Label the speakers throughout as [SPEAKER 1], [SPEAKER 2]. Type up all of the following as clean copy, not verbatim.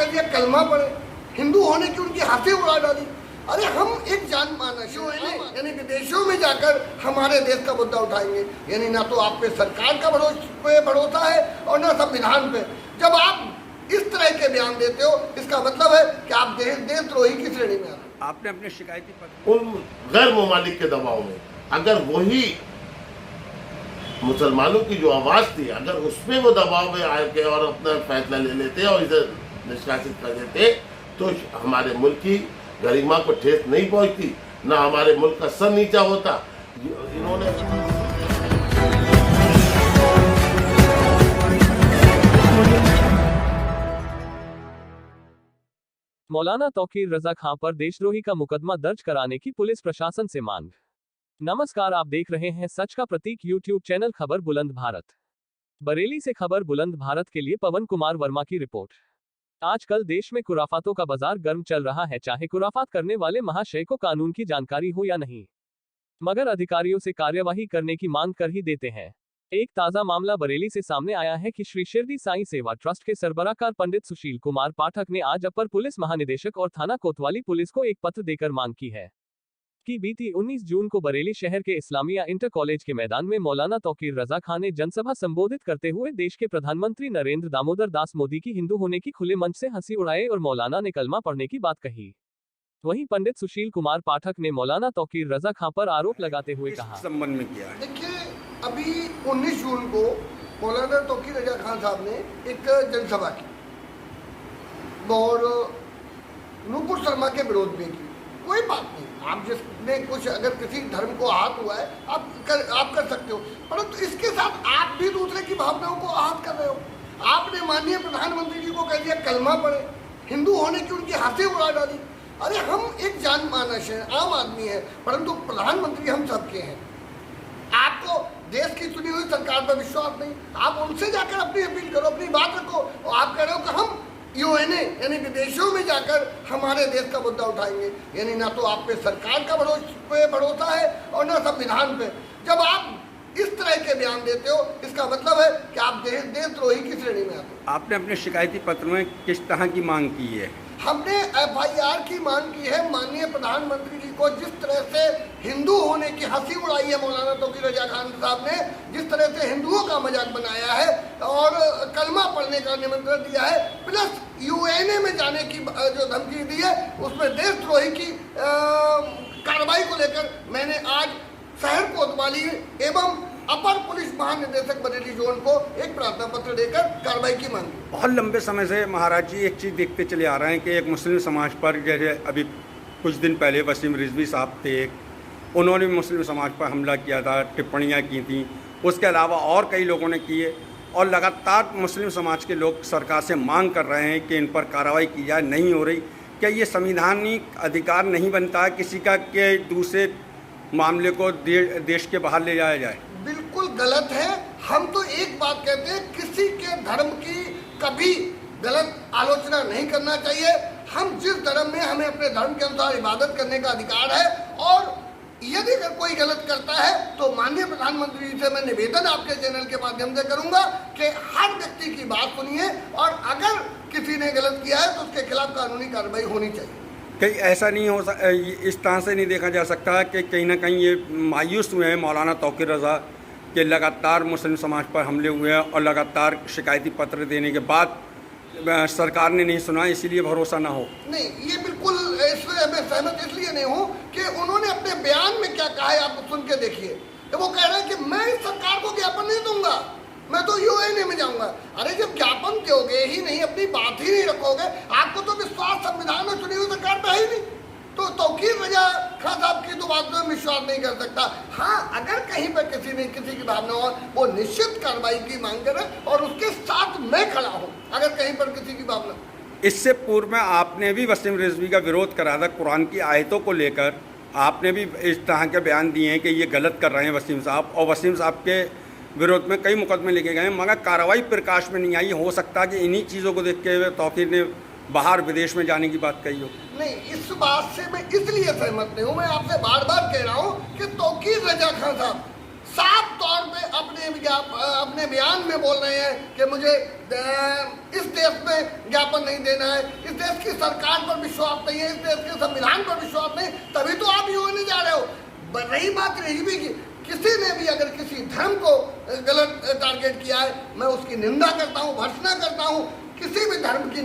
[SPEAKER 1] कह दिया कलमा पढ़े, हिंदू होने की उनकी हंसी उड़ा डाली। अरे हम एक जान मानस यानी विदेशों में जाकर हमारे देश का मुद्दा उठाएंगे, यानी ना तो आप पे सरकार का भरोसा है और ना संविधान पे। जब आप इस तरह के बयान देते हो, इसका मतलब है कि आप देशद्रोही की श्रेणी में आते हो।
[SPEAKER 2] आपने अपने शिकायती पत्र
[SPEAKER 3] उन गैर ममालिक के दबाव में अगर वही मुसलमानों की जो आवाज थी, अगर उसमें वो दबाव में आके और अपना फैसला ले लेते और इसे निष्कासित कर देते, तो हमारे मुल्क की गरिमा को ठेस नहीं पहुंचती, ना हमारे मुल्क का सर नीचा होता। इन्होंने
[SPEAKER 4] मौलाना तौकीर रजा खां पर देशद्रोही का मुकदमा दर्ज कराने की पुलिस प्रशासन से मांग। नमस्कार, आप देख रहे हैं सच का प्रतीक यूट्यूब चैनल खबर बुलंद भारत। बरेली से खबर बुलंद भारत के लिए पवन कुमार वर्मा की रिपोर्ट। आजकल देश में खुराफातों का बाजार गर्म चल रहा है, चाहे खुराफात करने वाले महाशय को कानून की जानकारी हो या नहीं, मगर अधिकारियों से कार्यवाही करने की मांग कर ही देते हैं। एक ताजा मामला बरेली से सामने आया है कि श्री शिरडी साईं सेवा ट्रस्ट के सरबराहकार पंडित सुशील कुमार पाठक ने आज अपर पुलिस महानिदेशक और थाना कोतवाली पुलिस को एक पत्र देकर मांग की है कि बीती 19 जून को बरेली शहर के इस्लामिया इंटर कॉलेज के मैदान में मौलाना तौकीर रजा खां ने जनसभा संबोधित करते हुए देश के प्रधानमंत्री नरेंद्र दामोदर दास मोदी की हिंदू होने की खुले मंच से हंसी उड़ाए और मौलाना ने कलमा पढ़ने की बात कही। वहीं पंडित सुशील कुमार पाठक ने मौलाना तौकीर रजा खां पर आरोप लगाते हुए कहा,
[SPEAKER 2] संबंध में किया है।
[SPEAKER 1] देखिए, अभी 19 जून को मौलाना तौकीर रजा खां साहब ने एक जनसभा की और नूपुर शर्मा के विरोध में की। कोई बात नहीं, आप जिसने कुछ अगर किसी धर्म को आहत हुआ है आप कर सकते हो, परंतु इसके साथ आप भी दूसरे की भावनाओं को आहत कर रहे हो। आपने माननीय प्रधानमंत्री जी को कह दिया कलमा पढ़े, हिंदू होने की उनकी हंसी उड़ा डाली। अरे हम एक जान मानस है, आम आदमी है, परंतु प्रधानमंत्री हम सबके हैं। आपको देश की चुनी हुई सरकार पर विश्वास नहीं, आप उनसे जाकर अपनी अपील करो, अपनी बात रखो। और आप कह रहे हो कि हम यूएनए यानी विदेशों में जाकर हमारे देश का मुद्दा उठाएंगे, यानी ना तो आप पे सरकार का भरोसा है और ना संविधान पे। जब आप इस तरह के बयान देते हो, इसका मतलब है कि आप देशद्रोही की श्रेणी में आते हो।
[SPEAKER 2] आपने अपने शिकायती पत्र में किस तरह की मांग की है?
[SPEAKER 1] हमने FIR की मांग की है। माननीय प्रधानमंत्री जी को जिस तरह से हिंदू होने की हंसी उड़ाई है मौलाना तौकीर रजा खान साहब ने, जिस तरह से हिंदुओं का मजाक बनाया है और कलमा पढ़ने का निमंत्रण दिया है, प्लस यूएनए में जाने की जो धमकी दी है, उसमें देशद्रोही की कार्रवाई को लेकर मैंने आज शहर कोतवाली एवं अपर पुलिस महानिदेशक बरेली जोन को एक प्रार्थना पत्र देकर कार्रवाई की मांग की।
[SPEAKER 2] बहुत लंबे समय से महाराज जी एक चीज़ देखते चले आ रहे हैं कि एक मुस्लिम समाज पर, जैसे अभी कुछ दिन पहले वसीम रिजवी साहब थे, उन्होंने मुस्लिम समाज पर हमला किया था, टिप्पणियां की थी, उसके अलावा और कई लोगों ने किए, और लगातार मुस्लिम समाज के लोग सरकार से मांग कर रहे हैं कि इन पर कार्रवाई की जाए, नहीं हो रही। क्या ये संवैधानिक अधिकार नहीं बनता है किसी का कि दूसरे मामले को देश के बाहर ले जाया जाए?
[SPEAKER 1] बिल्कुल गलत है। हम तो एक बात कहते हैं, किसी के धर्म की कभी गलत आलोचना नहीं करना चाहिए। हम जिस धर्म में, हमें अपने धर्म के अनुसार इबादत करने का अधिकार है, और यदि अगर कोई गलत करता है तो माननीय प्रधानमंत्री जी से मैं निवेदन आपके चैनल के माध्यम से करूंगा कि हर व्यक्ति की बात सुनिए, और अगर किसी ने गलत किया है तो उसके खिलाफ कानूनी कार्रवाई होनी चाहिए।
[SPEAKER 2] कहीं ऐसा नहीं हो इस तरह से नहीं देखा जा सकता कि कहीं ना कहीं ये मायूस हुए हैं मौलाना तौकीर रजा के लगातार मुस्लिम समाज पर हमले हुए हैं, और लगातार शिकायती पत्र देने के बाद सरकार ने नहीं सुना, इसीलिए भरोसा ना हो?
[SPEAKER 1] नहीं, ये बिल्कुल इसमें मैं सहमत इसलिए नहीं हूँ कि उन्होंने अपने बयान में क्या कहा है, आप सुन के देखिए। तो वो कह रहे हैं कि मैं इस सरकार को ज्ञापन नहीं दूंगा, मैं तो यूएनए में जाऊंगा। अरे जब ज्ञापन दोगे ही नहीं, अपनी बात ही नहीं रखोगे, आपको तो विश्वास संविधान में चुनी हुई सरकार पे है ही नहीं, तो तौकीर रजा खां साहब की तो बात में विश्वास नहीं कर सकता। हाँ, अगर कहीं पर किसी ने किसी की भावना हो, वो निश्चित कार्रवाई की मांग करे और उसके साथ मैं खड़ा हूँ अगर कहीं पर किसी की भावना।
[SPEAKER 2] इससे पूर्व में आपने भी वसीम रिजवी का विरोध करा था कुरान की आयतों को लेकर, आपने भी इस तरह के बयान दिए हैं कि ये गलत कर रहे हैं वसीम साहब, और वसीम साहब के विरोध में कई मुकदमे लिखे गए हैं, मगर कार्रवाई प्रकाश में नहीं आई। हो सकता है कि इन्हीं चीज़ों को देख के तौकीर ने बाहर विदेश में जाने की बात कही हो।
[SPEAKER 1] नहीं, इस बात से मैं इसलिए सहमत नहीं हूँ। मैं आपसे बार बार कह रहा हूँ कि तौकीर रजा खां साहब साफ तौर पे अपने बयान में बोल रहे हैं कि मुझे इस देश में ज्ञापन नहीं देना है, इस देश की सरकार पर विश्वास नहीं है, इस देश के संविधान पर विश्वास नहीं, तभी तो आप यूं नहीं जा रहे हो। रही बात रही भी की किसी ने भी अगर किसी धर्म को गलत टारगेट किया है, मैं उसकी निंदा करता हूँ, भर्त्सना करता हूँ। किसी भी धर्म की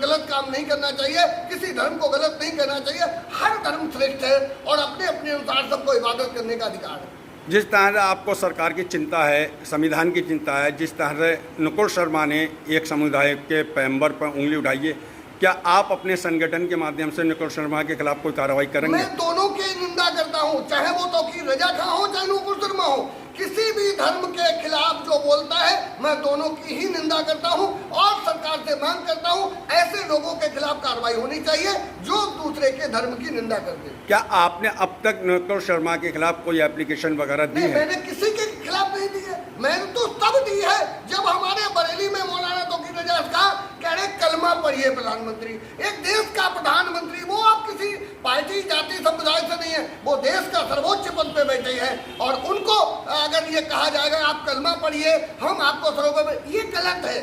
[SPEAKER 1] गलत काम नहीं करना चाहिए, किसी धर्म को गलत नहीं करना चाहिए। हर धर्म श्रेष्ठ है और अपने अपने अनुसार सबको इबादत करने का अधिकार है।
[SPEAKER 2] जिस तरह से आपको सरकार की चिंता है, संविधान की चिंता है, जिस तरह से नुकुल शर्मा ने एक समुदाय के पैगंबर पर उंगली उठाई है, क्या आप अपने संगठन के माध्यम से नुकुल शर्मा के खिलाफ कोई कार्रवाई करेंगे?
[SPEAKER 1] मैं दोनों की निंदा करता हूँ, चाहे वो तौकीर रजा खां हो चाहे नुकुल शर्मा हो। किसी भी धर्म के खिलाफ जो बोलता है मैं दोनों की ही निंदा करता हूँ और सरकार से मांग करता हूँ ऐसे लोगों के खिलाफ कार्रवाई होनी चाहिए जो दूसरे के धर्म की निंदा करते हैं।
[SPEAKER 2] क्या आपने अब तक नुकुल शर्मा के खिलाफ कोई एप्लीकेशन वगैरह दी है?
[SPEAKER 1] मैंने किसी के खिलाफ नहीं दी है, मैंने तो तब दी है जब हमारे बरेली में मौलाना तौकीर रजा खां कह रहे कलमा पढ़िए प्रधानमंत्री। एक देश का प्रधानमंत्री, वो आप किसी पार्टी जाति समुदाय से नहीं है, वो देश का सर्वोच्च पद पे बैठे हैं और उनको अगर ये कहा जाएगा आप कलमा पढ़िए हम आपको सर्वोपरि, ये गलत है।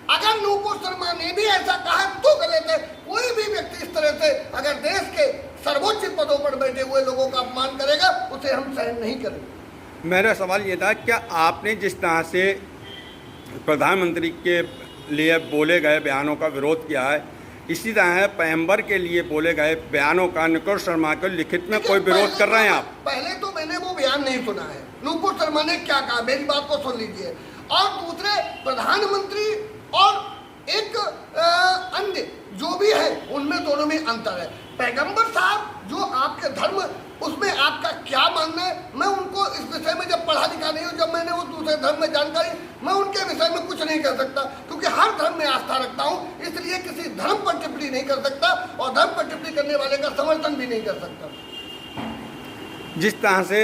[SPEAKER 1] अगर नुकुल शर्मा ने भी ऐसा कहा तो गलत है। कोई भी व्यक्ति इस तरह से अगर देश के सर्वोच्च पदों पर बैठे हुए लोगों का अपमान करेगा उसे हम सहन नहीं करेंगे।
[SPEAKER 2] मेरा सवाल ये था, क्या आपने जिस तरह से प्रधानमंत्री के लिए बोले गए बयानों का विरोध किया है, इसी तरह पैगंबर के लिए बोले गए बयानों का नुकुल शर्मा को लिखित में कोई विरोध कर रहे हैं आप?
[SPEAKER 1] पहले तो मैंने वो बयान नहीं सुना है, नुकुल शर्मा ने क्या कहा, मेरी बात को सुन लीजिए। और दूसरे प्रधानमंत्री और एक अन्य जो भी है उनमें दोनों में अंतर है। पैगंबर साहब जो आपके धर्म उसमें आपका क्या मानना है, मैं उनको इस विषय में जब पढ़ा लिखा नहीं हूँ, जब मैंने वो दूसरे धर्म में जानकारी, मैं उनके विषय में कुछ नहीं कर सकता क्योंकि हर धर्म में आस्था रखता हूँ, इसलिए किसी धर्म पर टिप्पणी नहीं कर सकता और धर्म पर टिप्पणी करने वाले का समर्थन भी नहीं कर सकता।
[SPEAKER 2] जिस तरह से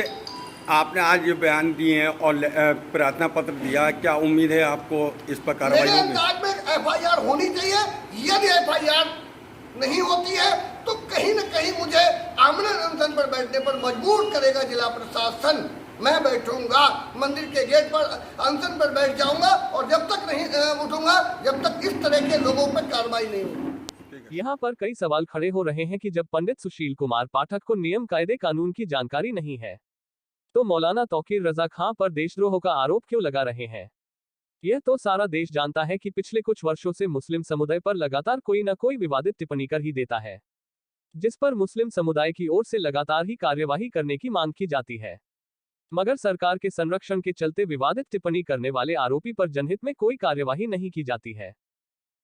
[SPEAKER 2] आपने आज ये बयान दिए हैं और प्रार्थना पत्र दिया, क्या उम्मीद है आपको इस पर कार्रवाई
[SPEAKER 1] मेरे
[SPEAKER 2] होगी?
[SPEAKER 1] अंदाज में एफआईआर होनी चाहिए। यदि एफआईआर नहीं होती है तो कहीं न कहीं मुझे आमरण अनशन पर बैठने पर मजबूर करेगा जिला प्रशासन। मैं बैठूंगा मंदिर के गेट पर, अनशन पर बैठ जाऊंगा और जब तक नहीं उठूंगा जब तक इस तरह के लोगों पर कार्रवाई नहीं होगी।
[SPEAKER 4] यहाँ पर कई सवाल खड़े हो रहे हैं कि जब पंडित सुशील कुमार पाठक को नियम कायदे कानून की जानकारी नहीं है तो मौलाना तौकीर रजा खां पर देशद्रोह का आरोप क्यों लगा रहे हैं? यह तो सारा देश जानता है कि पिछले कुछ वर्षों से मुस्लिम समुदाय पर लगातार कोई न कोई विवादित टिप्पणी कर ही देता है, जिस पर मुस्लिम समुदाय की ओर से लगातार ही कार्यवाही करने की मांग की जाती है, मगर सरकार के संरक्षण के चलते विवादित टिप्पणी करने वाले आरोपी पर जनहित में कोई कार्यवाही नहीं की जाती है,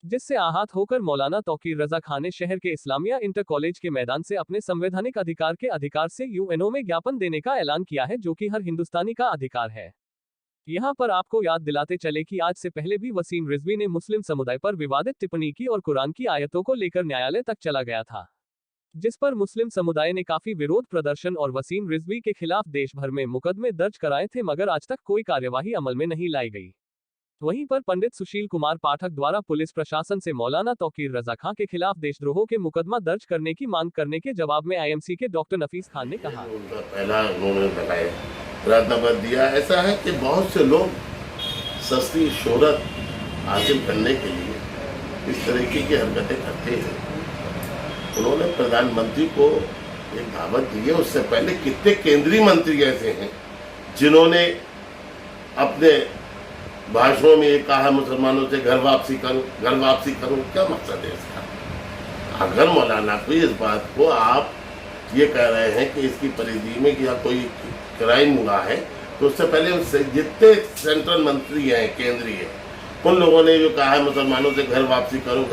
[SPEAKER 4] जिससे आहत होकर मौलाना तौकीर रजा खां ने शहर के इस्लामिया इंटर कॉलेज के मैदान से अपने संवैधानिक अधिकार से यूएनओ में ज्ञापन देने का ऐलान किया है, जो कि हर हिंदुस्तानी का अधिकार है। यहाँ पर आपको याद दिलाते चले कि आज से पहले भी वसीम रिजवी ने मुस्लिम समुदाय पर विवादित टिप्पणी की और कुरान की आयतों को लेकर न्यायालय तक चला गया था, जिस पर मुस्लिम समुदाय ने काफी विरोध प्रदर्शन और वसीम रिजवी के खिलाफ देश भर में मुकदमे दर्ज कराए थे, मगर आज तक कोई कार्यवाही अमल में नहीं लाई गई। वहीं पर पंडित सुशील कुमार पाठक द्वारा पुलिस प्रशासन से मौलाना तौकीर रजा खां के खिलाफ देशद्रोह के मुकदमा दर्ज करने की मांग करने के जवाब में आईएमसी के डॉक्टर नफीस खान ने कहा,
[SPEAKER 3] उनका पहला उन्होंने बताया प्रार्थना पत्र दिया। ऐसा है कि बहुत से लोग सस्ती शोहरत हासिल करने के लिए इस तरीके की हरकतें करते हैं। उन्होंने प्रधानमंत्री को एक दावत दी है, उससे पहले कितने केंद्रीय मंत्री ऐसे हैं जिन्होंने अपने भाषणों में ये कहा मुसलमानों से घर वापसी करो। क्या मकसद है इसका? अगर मौलाना को इस बात को आप ये कह रहे हैं कि इसकी परिधि में या कोई क्राइम हुआ है तो उससे पहले उससे जितने सेंट्रल मंत्री हैं केंद्रीय, उन लोगों ने जो कहा है मुसलमानों से घर वापसी करो,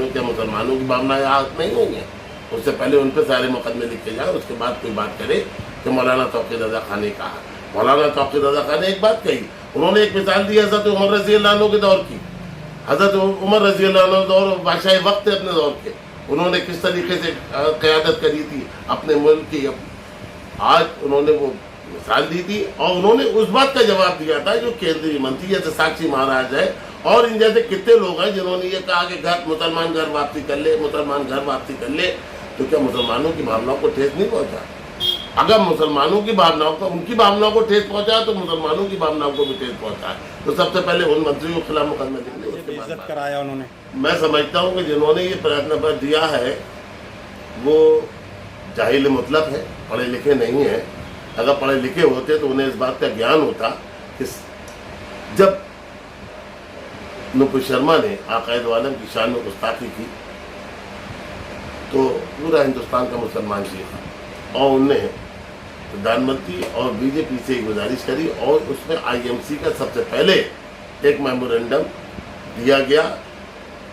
[SPEAKER 3] क्या मुसलमानों की भावनाएं आहत नहीं हुई हैं? उससे पहले उन पर सारे मुकदमे लिखे जाए, उसके बाद कोई बात करे कि मौलाना तौकीर रजा खां ने कहा। मौलाना तौकीर रजा खां ने एक बात कही, उन्होंने एक मिसाल दी हज़रत उमर रज़ी अल्लाह अन्हु के दौर की। हज़रत उमर रज़ी अल्लाह अन्हु दौर बादशाह वक्त अपने दौर के, उन्होंने किस तरीके से क़यादत करी थी अपने मुल्क की। आज उन्होंने वो मिसाल दी थी और उन्होंने उस बात का जवाब दिया था जो केंद्रीय मंत्री जैसे साक्षी महाराज है और इन जैसे कितने लोग हैं जिन्होंने ये कहा कि मुसलमान घर वापसी कर ले, तो क्या मुसलमानों की भावनाओं को ठेस नहीं पहुंचा? अगर मुसलमानों की भावनाओं को, उनकी भावनाओं को ठेस पहुंचा तो मुसलमानों की भावनाओं को भी ठेस पहुंचा। तो सबसे पहले उन मंत्रियों के खिलाफ मुकदमा लिख ले, उसके बाद
[SPEAKER 2] बेइज्जत कराया उन्होंने।
[SPEAKER 3] मैं समझता हूं कि जिन्होंने ये प्रयत्न पर दिया है वो जाहिल मुतलब है, पढ़े लिखे नहीं है। अगर पढ़े लिखे होते तो उन्हें इस बात का ज्ञान होता कि जब नुपुर शर्मा ने आकायद आलम की शान में गुस्ताखी की तो पूरा हिंदुस्तान का मुसलमान सीखा और उनने प्रधानमंत्री और बीजेपी से गुजारिश करी और उसमें आईएमसी का सबसे पहले एक मेमोरेंडम दिया गया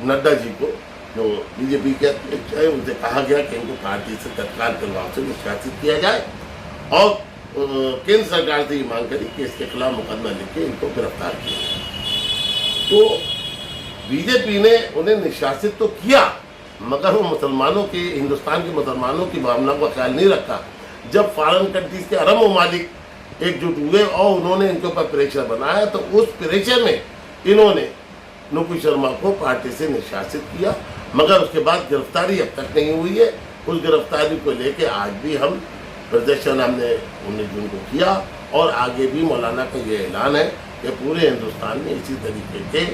[SPEAKER 3] नड्डा जी को, जो बीजेपी के अध्यक्ष है। उनसे कहा गया कि इनको पार्टी से तत्काल प्रभाव से निष्कासित किया जाए और केंद्र सरकार से ये मांग करी कि इसके खिलाफ मुकदमा लिख के इनको गिरफ्तार किया। तो बीजेपी ने उन्हें निष्कासित तो किया मगर वो मुसलमानों के, हिंदुस्तान के मुसलमानों की भावनाओं का ख्याल नहीं रखा। जब फॉरेन कंट्रीज के अरब ममालिक एकजुट हुए और उन्होंने इनके ऊपर प्रेशर बनाया तो उस प्रेशर में इन्होंने नुपुर शर्मा को पार्टी से निष्कासित किया, मगर उसके बाद गिरफ्तारी अब तक नहीं हुई है। उस गिरफ्तारी को लेके आज भी हम प्रदर्शन हमने 19 जून को किया और आगे भी मौलाना का ये ऐलान है कि पूरे हिंदुस्तान में इसी तरीके के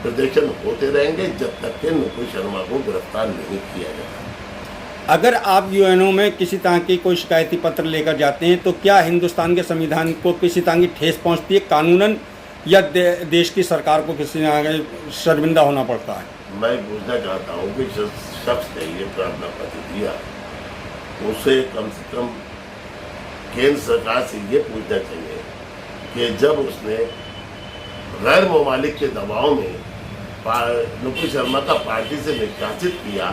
[SPEAKER 3] प्रदर्शन होते रहेंगे जब तक कि नुपुर शर्मा को गिरफ्तार नहीं किया जाता।
[SPEAKER 2] अगर आप यूएनओ में किसी तरह की कोई शिकायती पत्र लेकर जाते हैं तो क्या हिंदुस्तान के संविधान को किसी तरह की ठेस पहुंचती है कानूनन, या देश की सरकार को किसी तरह का शर्मिंदा होना पड़ता है?
[SPEAKER 3] मैं पूछना चाहता हूँ कि जिस शख्स ने ये प्रार्थना पत्र दिया उसे कम से कम केंद्र सरकार से ये पूछना चाहिए कि जब उसने गैर ममालिक के दबाव में नुपुर शर्मा का पार्टी से निष्कासित किया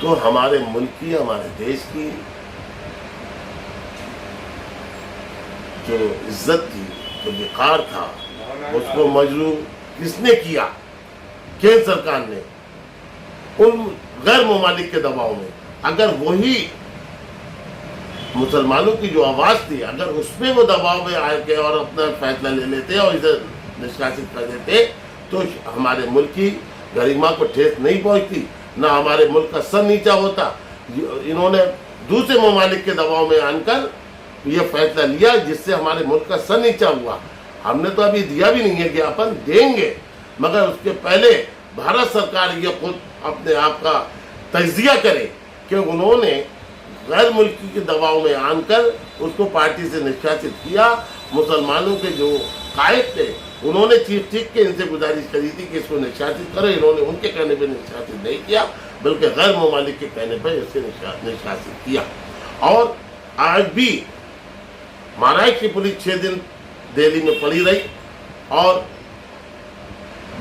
[SPEAKER 3] तो हमारे मुल्क की, हमारे देश की जो इज्जत थी, जो विकार था, उसको मजरू किसने किया? केंद्र सरकार ने, उन गैर ममालिक के दबाव में। अगर वही मुसलमानों की जो आवाज़ थी, अगर उसमें वो दबाव में आके और अपना फैसला ले लेते और इसे निष्कासित कर देते तो हमारे मुल्क की गरिमा को ठेस नहीं पहुंचती, ना हमारे मुल्क का सर नीचा होता। इन्होंने दूसरे ममालिक के दबाव में आनकर ये फैसला लिया जिससे हमारे मुल्क का सर नीचा हुआ। हमने तो अभी दिया भी नहीं है ज्ञापन, देंगे, मगर उसके पहले भारत सरकार ये खुद अपने आप का तजिया करे कि उन्होंने गैर मुल्की के दबाव में आनकर उसको पार्टी से निष्कासित किया। मुसलमानों के जो कायद थे उन्होंने चीफ के इनसे गुजारिश करी थी कि इसको निष्कासित करो, इन्होंने उनके कहने पर निष्कासित नहीं किया बल्कि गैर ममालिक के कहने पर इससे निष्कासित किया। और आज भी महाराष्ट्र की पुलिस 6 दिन दिल्ली में पड़ी रही और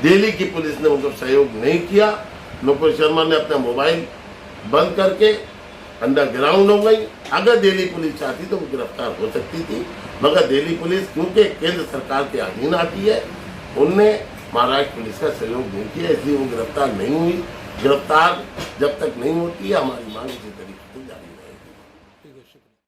[SPEAKER 3] दिल्ली की पुलिस ने उनको सहयोग नहीं किया। नुपुर शर्मा ने अपना मोबाइल बंद करके अंडरग्राउंड हो गई। अगर दिल्ली पुलिस चाहती तो वो गिरफ्तार हो सकती थी, मगर दिल्ली पुलिस क्योंकि केंद्र सरकार के अधीन आती है, उनने महाराष्ट्र पुलिस का सहयोग नहीं किया, इसलिए वो गिरफ्तार नहीं हुई। गिरफ्तार जब तक नहीं होती है हमारी मांग इसी तरीके